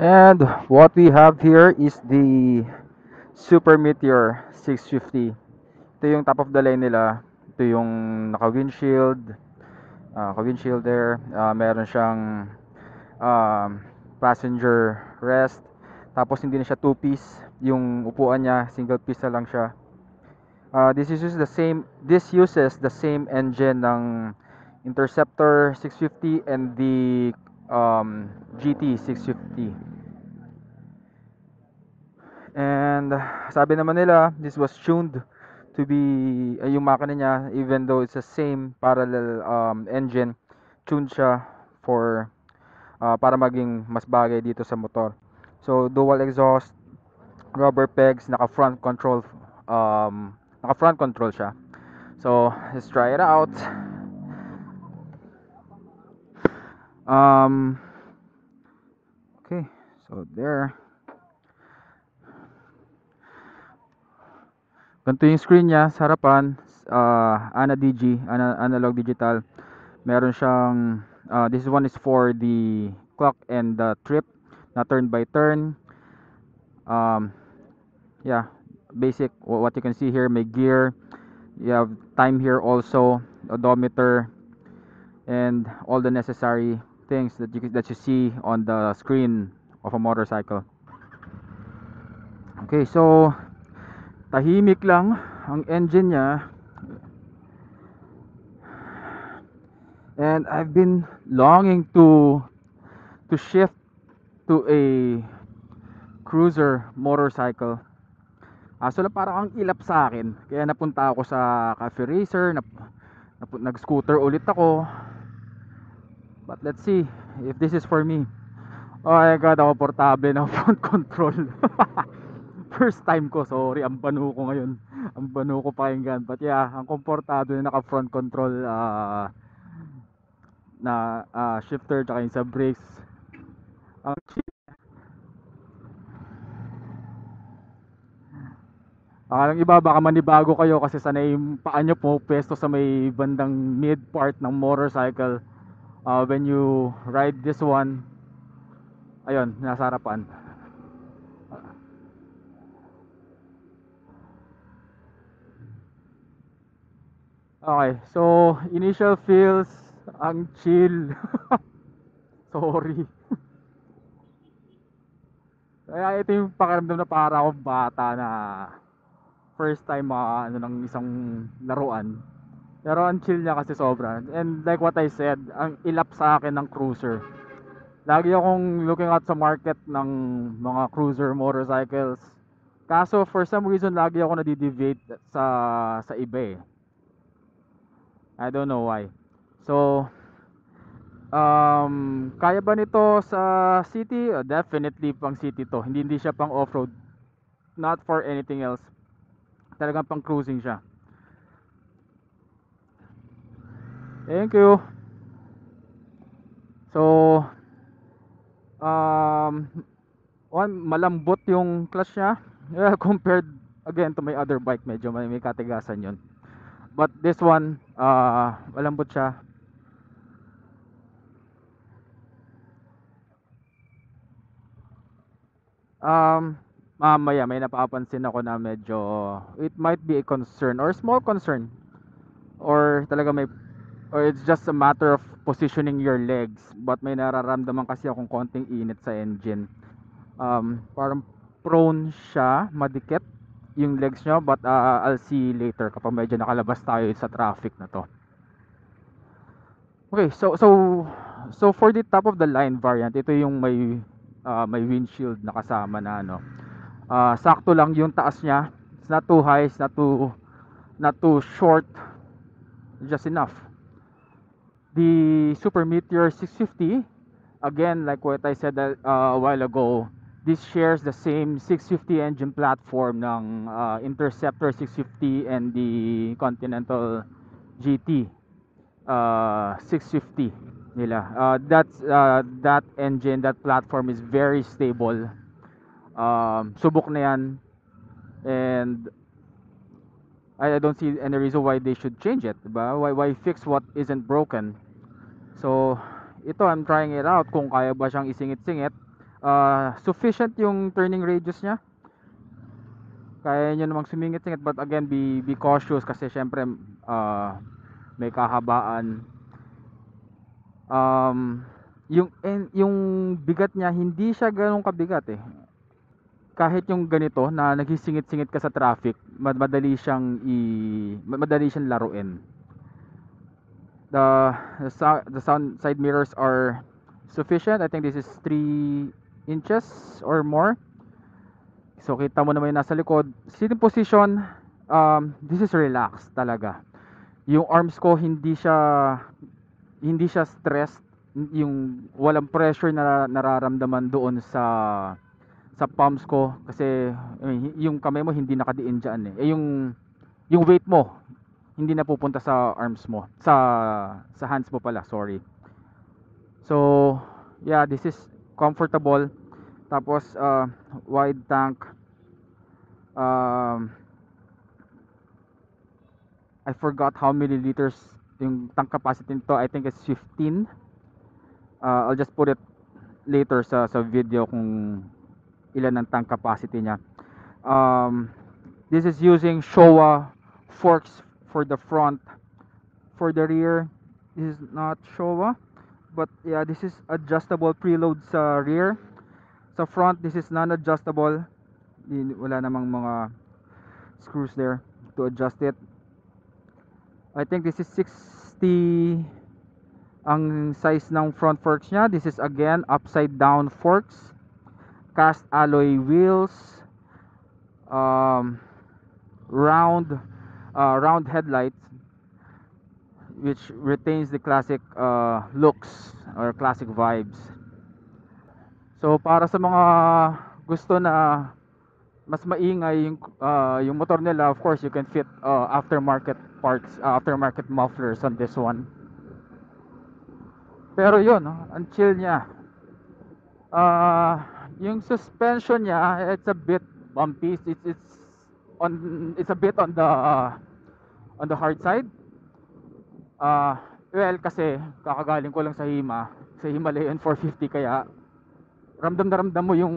And what we have here is the Super Meteor 650. Ito yung top of the line nila. Ito yung naka-windshield there. Meron siyang um, passenger rest. Tapos hindi na siya two-piece. Yung upuan niya, single piece na lang siya. This uses the same engine ng Interceptor 650 and the GT 650. And sabi naman nila, this was tuned to be yung makina niya, even though it's the same parallel engine, tuned siya for para maging mas bagay dito sa motor. So dual exhaust, rubber pegs, naka front control siya. So let's try it out. Um, okay, so there. Ganito yung screen niya sa harapan, analog digital. Meron siyang, this one is for the clock and the trip, na turn by turn. Um, yeah, basic, what you can see here, may gear. You have time here also, odometer, and all the necessary things that you see on the screen of a motorcycle. Okay, so tahimik lang ang engine niya, and I've been longing to shift to a cruiser motorcycle. So lang parang ang ilap sa akin, kaya napunta ako sa Cafe Racer, nag-scooter ulit ako. But let's see if this is for me. Oh my god, ako portable ng front control. First time ko, sorry, ang banu ko ngayon. Ang banu ko pakinggan. But yeah, ang komportable na naka front control na shifter tsaka yung sa brakes. Ang Akalang iba baka manibago kayo kasi sanay yung paa nyo pupesto sa may bandang mid part ng motorcycle. When you ride this one, ayun, nasa harapan. Okay, so initial feels ang chill. Sorry. Kaya ito yung pakiramdam na para akong bata na first time ano ng isang laruan. Pero ang chill niya kasi sobra. And like what I said, ang ilap sa akin ng cruiser. Lagi akong looking out sa market ng mga cruiser motorcycles. Kaso for some reason lagi ako nadideviate sa iba eh. I don't know why. So kaya ba nito sa city? Definitely pang city to. Hindi siya pang off-road. Not for anything else. Talagang pang cruising siya. Thank you. So um malambot yung clutch niya. Yeah, compared again to my other bike, medyo may katigasan yun. But this one, malambot siya. Mamaya may napapansin ako na medyo it might be a concern or small concern, or talaga may, or it's just a matter of positioning your legs, but may nararamdaman kasi akong konting init sa engine. Parang prone siya madikit yung legs nyo, but I'll see later kapag medyo nakalabas tayo sa traffic na to. Okay, so for the top of the line variant, ito yung may windshield na kasama na ano. Sakto lang yung taas niya. It's not too high, it's not too short. Just enough. The Super Meteor 650, again, like what I said a while ago, this shares the same 650 engine platform ng Interceptor 650 and the Continental GT 650 nila. That engine, that platform is very stable. Subok na yan, and I don't see any reason why they should change it, diba? Why fix what isn't broken? So ito, I'm trying it out kung kaya ba siyang isingit-singit. Sufficient yung turning radius niya. Kaya nyo namang sumingit-singit, but again, be cautious kasi syempre may kahabaan. Yung bigat niya, hindi siya ganun kabigat eh. Kahit yung ganito na naghisingit-singit ka sa traffic, madali siyang laruin. The sound side mirrors are sufficient. I think this is 3 inches or more. So kita mo naman yung nasa likod. Sitting position, this is relaxed talaga. Yung arms ko hindi siya stressed, yung walang pressure na nararamdaman doon sa palms ko kasi yung kamay mo hindi nakadiin diyan eh. Yung weight mo hindi napupunta sa arms mo, sa hands mo pala, sorry. So, yeah, this is comfortable. Tapos wide tank. I forgot how many liters yung tank capacity nito. I think it's 15. I'll just put it later sa video kung ilan ang tank capacity niya. This is using Showa forks for the front. For the rear, this is not Showa, but yeah, this is adjustable preload sa rear. Sa front, this is non-adjustable. Wala namang mga screws there to adjust it. I think this is 60 ang size ng front forks niya. This is again upside down forks, cast alloy wheels, round headlights, which retains the classic looks or classic vibes. So para sa mga gusto na mas maingay yung motor nila, of course you can fit aftermarket parts, aftermarket mufflers on this one. Pero yun, ang chill niya. Yung suspension niya, it's a bit bumpy. It's a bit on the hard side. Well, kasi kakagaling ko lang sa Himalayan 450, kaya ramdam na ramdam mo yung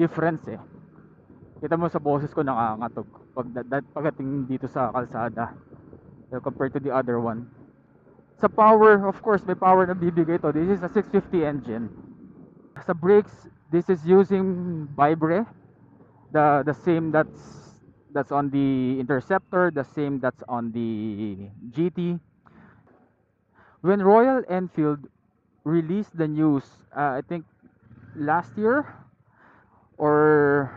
difference eh. Kita mo sa boses ko nangangatog pagdating dito sa kalsada compared to the other one. Sa power, of course, may power na bibigay ito. This is a 650 engine. Sa brakes, this is using Vibre, the same that's on the Interceptor, the same that's on the GT. When Royal Enfield released the news, I think last year or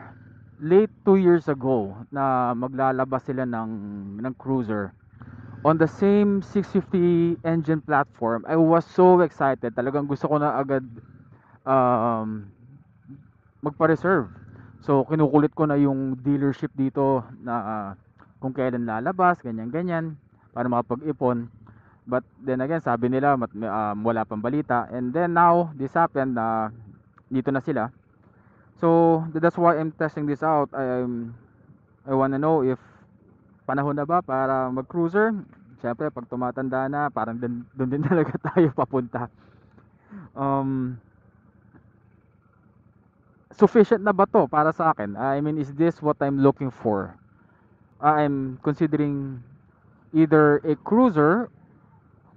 late 2 years ago, na maglalabas sila ng cruiser on the same 650 engine platform, I was so excited. Talagang gusto ko na agad magpa-reserve. So kinukulit ko na yung dealership dito na kung kailan lalabas, ganyan-ganyan, para makapag-ipon. But then again, sabi nila wala pang balita. And then now, this happened na dito na sila. So that's why I'm testing this out. I wanna know if panahon na ba para mag-cruiser. Siyempre, pag tumatanda na, parang doon din talaga tayo papunta. Sufficient na ba to para sa akin? I mean, is this what I'm looking for? I'm considering either a cruiser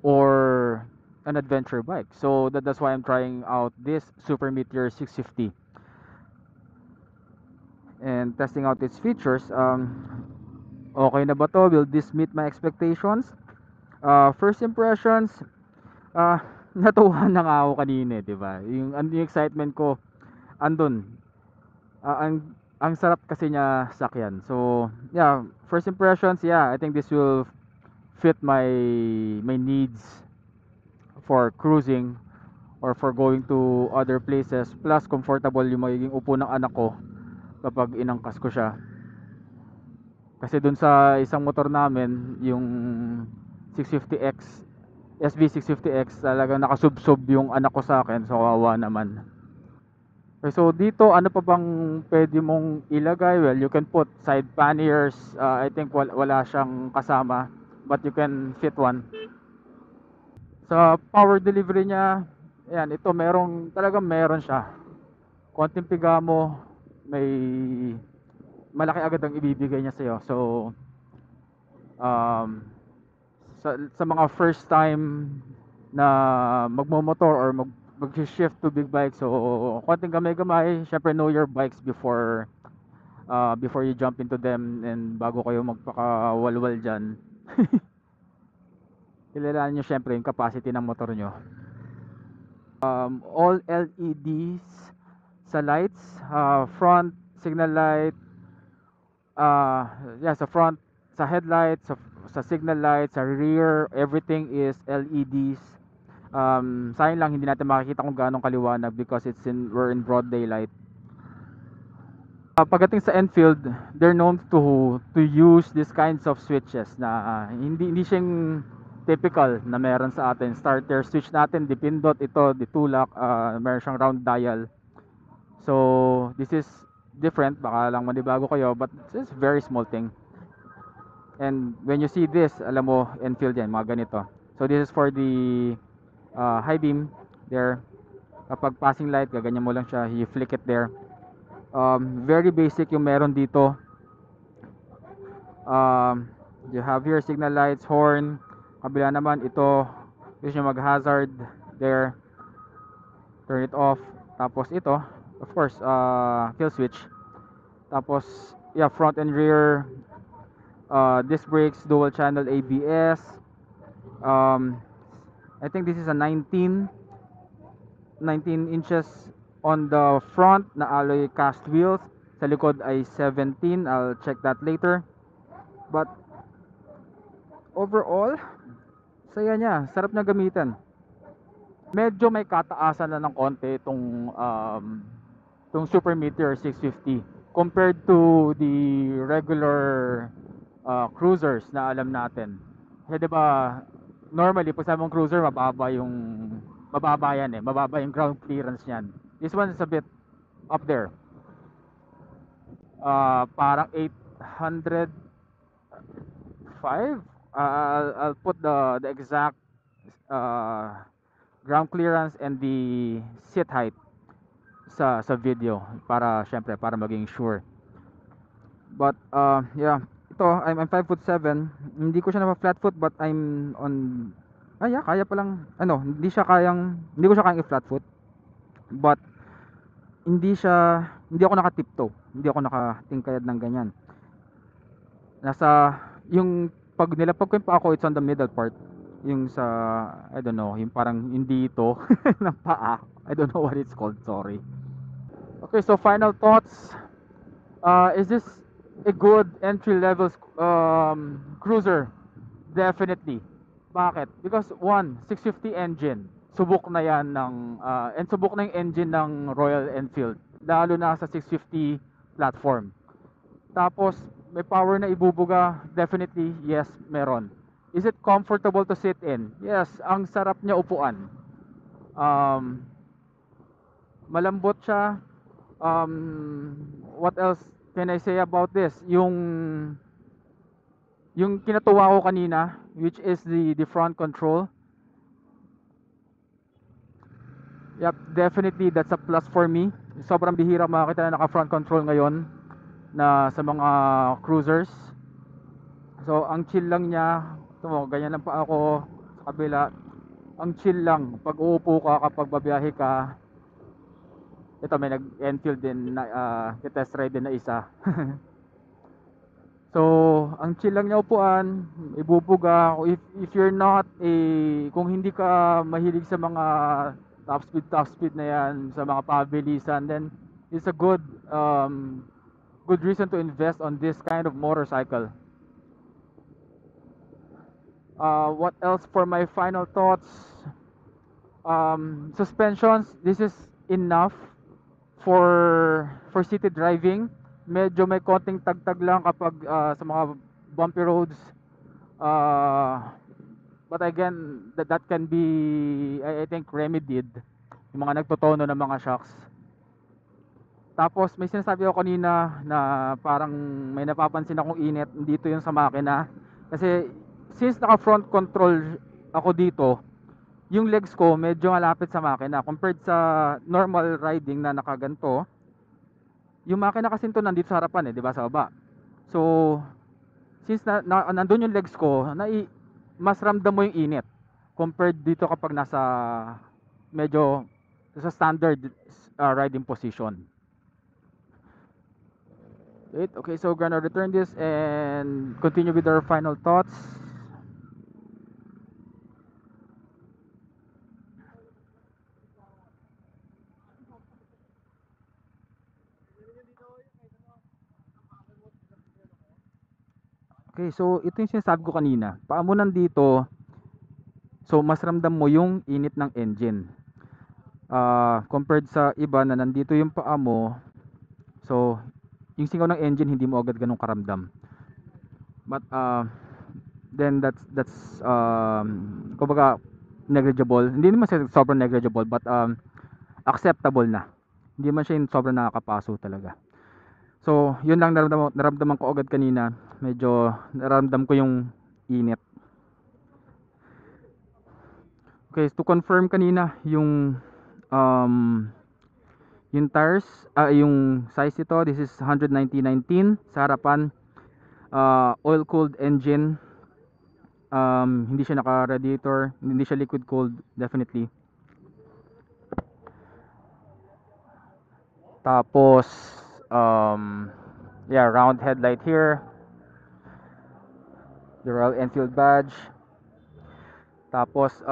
or an adventure bike. So that's why I'm trying out this Super Meteor 650 and testing out its features. Okay na ba to? Will this meet my expectations? First impressions, natuwa na nga ako kanina, 'di ba? Yung excitement ko andun. Ang sarap kasi niya sakyan. So, yeah, first impressions, yeah, I think this will fit my needs for cruising or for going to other places. Plus, comfortable yung magiging upo ng anak ko kapag inangkas ko siya. Kasi dun sa isang motor namin, yung 650X, SV650X, talagang nakasubsob yung anak ko sa akin. So, kawawa naman. Okay, so dito, ano pa bang pwede mong ilagay? Well, you can put side panniers. I think wala siyang kasama, but you can fit one. Sa power delivery niya, ayan, ito talagang meron siya. konting piga mo, may malaki agad ang ibibigay niya sa'yo. So, um, sa mga first time na magmomotor or mag-shift to big bike, so konting gamay-gamay, syempre know your bikes before you jump into them, and bago kayo magpakawalwal dyan. Kilalanin nyo syempre yung capacity ng motor nyo. All LEDs sa lights, front signal light, yeah, sa front, sa headlight, sa signal light, sa rear, everything is LEDs. Sayang lang hindi natin makikita kung gaano kaliwanag because we're in broad daylight. Pagdating sa Enfield, they're known to use these kinds of switches na hindi siyang typical na meron sa atin. Starter switch natin, dipindot, ito, ditulak, meron siyang round dial. So, this is different, baka lang manibago kayo, but it's a very small thing. And when you see this, alam mo, Enfield yan, mga ganito. So, this is for the high beam there. Kapag passing light, gaganyan mo lang siya, you flick it there. Very basic yung meron dito. You have here signal lights, horn. Kabila naman, ito, gusto nyo mag-hazard there. Turn it off. Tapos ito, of course, kill switch. Tapos, yeah, front and rear, disc brakes, dual channel ABS. I think this is a 19 inches on the front na alloy cast wheels. Sa likod ay 17. I'll check that later. But overall, saya niya, sarap niya gamitin. Medyo may kataasan na ng konti itong Super Meteor 650 compared to the regular cruisers na alam natin. Kasi diba, normally pag sabong cruiser, mababa yan, mababa yung ground clearance niyan. This one is a bit up there. Parang 805. I'll put the exact ground clearance and the seat height sa video para syempre para maging sure. But yeah, ito I'm 5'7". Hindi ko siya na flat foot, but I'm on yeah, kaya pa lang hindi ko siya kayang i-flat foot. But hindi ako naka-tiptoe. Hindi ako nakatingkayad ng ganyan. Yung pag nilapag ko yung paa ko, it's on the middle part. Yung sa, I don't know, yung parang hindi ito ng paa. I don't know what it's called, sorry. Okay, so final thoughts. Is this a good entry-level cruiser? Definitely. Bakit? Because 650 engine. Subok na yan and subok na yung engine ng Royal Enfield. Lalo na sa 650 platform. Tapos, may power na ibubuga. Definitely, yes, meron. Is it comfortable to sit in? Yes, ang sarap niya upuan. Malambot siya. What else can I say about this? Yung kinatuwa ko kanina, which is the front control. Yep, definitely that's a plus for me. Sobrang bihira makakita na naka front control ngayon na sa mga cruisers. So ang chill lang niya. Ito mo, ganyan lang pa ako sa kabila. Ang chill lang pag uupo ka, kapag babiyahe ka. Ito, may nag-Enfield din na test ride din na isa. So ang chill lang niya upuan, ibubuga. If you're not kung hindi ka mahilig sa mga top speed na yan, sa mga pabilisan, then it's a good reason to invest on this kind of motorcycle. What else for my final thoughts? Suspensions, this is enough for city driving. Medyo may konting tagtag lang kapag sa mga bumpy roads. But again, that can be, I think, remedied. Yung mga nagtotono ng mga shocks. Tapos may sinasabi ako kanina na parang may napapansin akong init. Dito yung sa makina. Kasi since naka front control ako dito, yung legs ko medyo malapit sa makina compared sa normal riding na nakaganto. Yung makina kasi ito nandito sa harapan eh, 'di ba, sa baba. So, since nandun yung legs ko, mas ramdam mo yung init compared dito kapag nasa medyo sa standard riding position. Wait, okay, so we're gonna return this and continue with our final thoughts. Okay, so ito yung sinasabi ko kanina. Paa mo nandito, so mas ramdam mo yung init ng engine. Compared sa iba na nandito yung paa mo, so yung singaw ng engine hindi mo agad ganun karamdam. But then that's kumbaga negligible. Hindi naman siya sobrang negligible but acceptable na. Hindi man siya yung sobrang nakakapaso talaga. So, yun lang naramdaman ko agad kanina. Medyo naramdam ko yung init. Okay, to confirm kanina yung tires, yung size ito, this is 190/19 sa harapan. Oil cooled engine. Hindi siya naka radiator, hindi siya liquid cooled definitely. Tapos yeah, round headlight here. The Royal Enfield badge. Tapos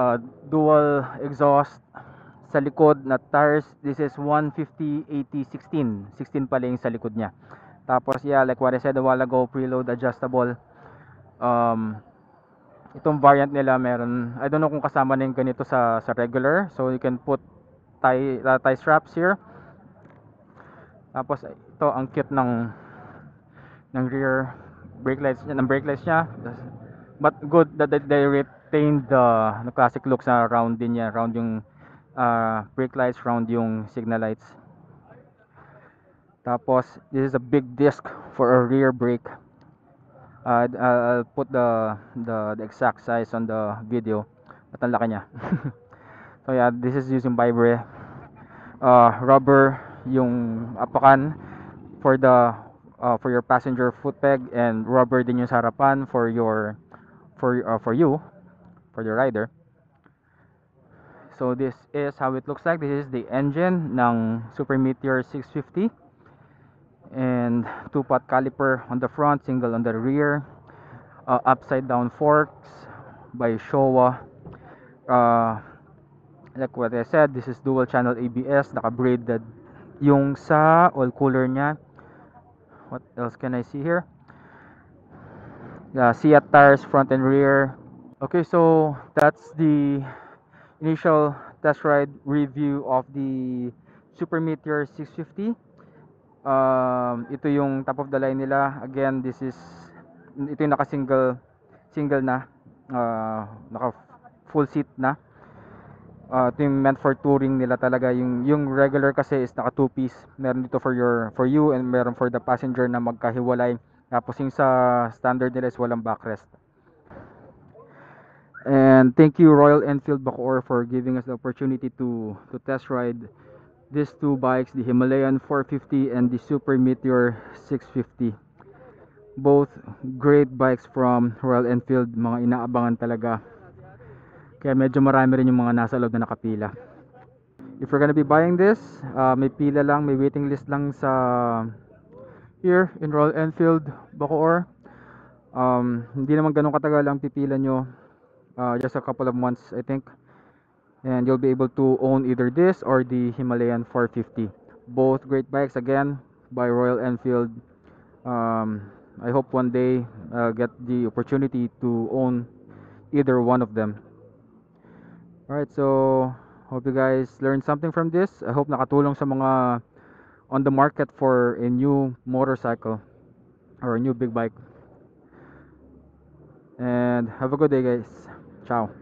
dual exhaust sa likod na tires. This is 150/80/16. 16 pala yung sa likod niya. Tapos yeah, like what I said a while ago, preload adjustable. Itong variant nila meron, I don't know kung kasama na yung ganito sa regular. So you can put tie straps here. Tapos ito ang cute ng rear brake lights niya. But good that they retained the classic looks na round din niya, round yung brake lights, round yung signal lights. Tapos this is a big disc for a rear brake. I'll put the exact size on the video at ang laki niya. So yeah, this is using Vibre rubber yung apakan for for your passenger foot peg, and rubber din yung sa harapan for your for you, for your rider. So this is how it looks like. This is the engine ng Super Meteor 650, and 2-pot caliper on the front, single on the rear. Upside down forks by Showa. Like what I said, this is dual channel ABS, naka-braided yung sa oil cooler niya. What else can I see here? Seat tires front and rear. Okay, so that's the initial test ride review of the Super Meteor 650. Ito yung top of the line nila. Again, ito yung single na, naka full seat na. Ito yung meant for touring nila talaga. Yung regular kasi is naka 2-piece. Meron dito for you and meron for the passenger na magkahiwalay. Tapos yung sa standard nila is walang backrest. And thank you Royal Enfield Bacoor for giving us the opportunity to test ride these two bikes, the Himalayan 450 and the Super Meteor 650. Both great bikes from Royal Enfield, mga inaabangan talaga. Kaya medyo marami rin yung mga nasa loob na nakapila. If you're gonna be buying this, may pila lang, may waiting list lang sa here in Royal Enfield Bacoor. Hindi naman ganun katagal ang pipila nyo. Just a couple of months I think, and you'll be able to own either this or the Himalayan 450. Both great bikes again by Royal Enfield. I hope one day get the opportunity to own either one of them. Alright, so hope you guys learned something from this. I hope nakatulong sa mga on the market for a new motorcycle or a new big bike. And have a good day guys. Ciao.